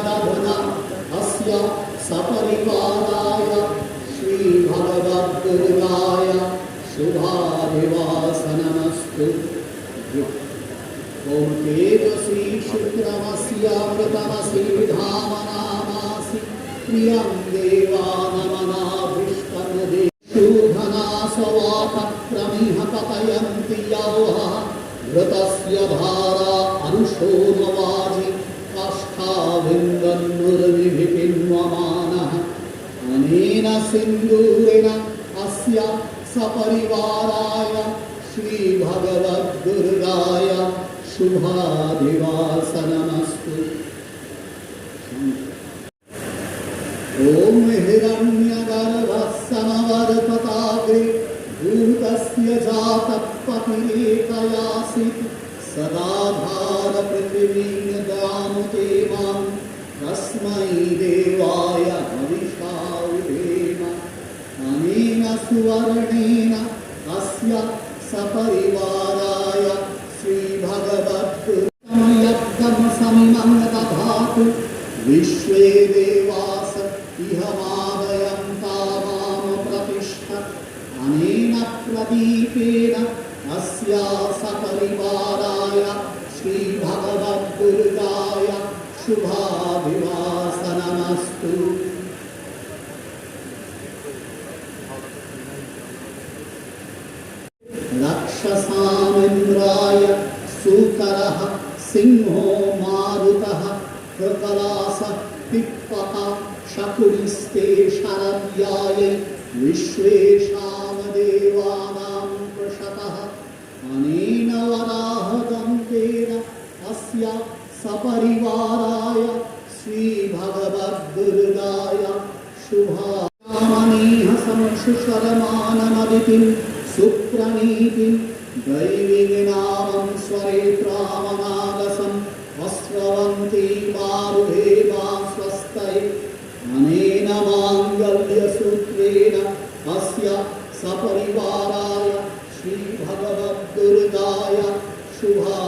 यदधुना अस्य सपरिवाराय श्रीभगवद्दुर्गाय शुभाभिवासनमस्तु। ॐ तेजसी शुक्रमस्यामृतमसि धामनामासि प्रियं देवानमनाभीष्टमुदे शूधना सवातक्रमिह पतयन्ति यौः घृतस्य धारा अनुशोमवाजि काष्ठाभिन्दन्नुर्विभिन्वमानः अनेन सिन्दूरेण अस्य सपरिवाराय श्रीभगवद्दुर्गाय शुभाभिवासनमस्तु। ॐ हिरण्यगर्भः समवर्तताग्रे भूतस्य जातः पतिरेकयासीत् सदाधार पृथिवीं दामुते मां तस्मै देवाय हविषा विधेम। अनेन सुवर्णेन अस्य सपरिवाराय श्रीभगवद्दुर्गायज्ञमसमिमं दधातु विश्वे देवास इह मादयन्ता मां प्रतिष्ठत्। अनेन प्रदीपेन अस्य सपरिवाराय श्रीभगवद्दुर्गाय शुभाभिवासनमस्तु। रक्षसामिन्द्राय सूकरः सिंहो मारुतः कृकलासः पिप्पः शकुनिस्ते शरव्यायै विश्वेषां देवानां प्रशतः। अनेन वराहदन्तेन अस्य सपरिवाराय श्रीभगवद्दुर्गाय शुभामनेह समशुशरमानमदितिं सुप्रणीतिं दैवीनामं स्वरेत्रामनागसं वस्त्रवन्ती मारुहेमा स्वस्तये। अनेन माङ्गल्यसूत्रेण अस्य सपरिवाराय श्रीभगवद्दुर्गाय शुभा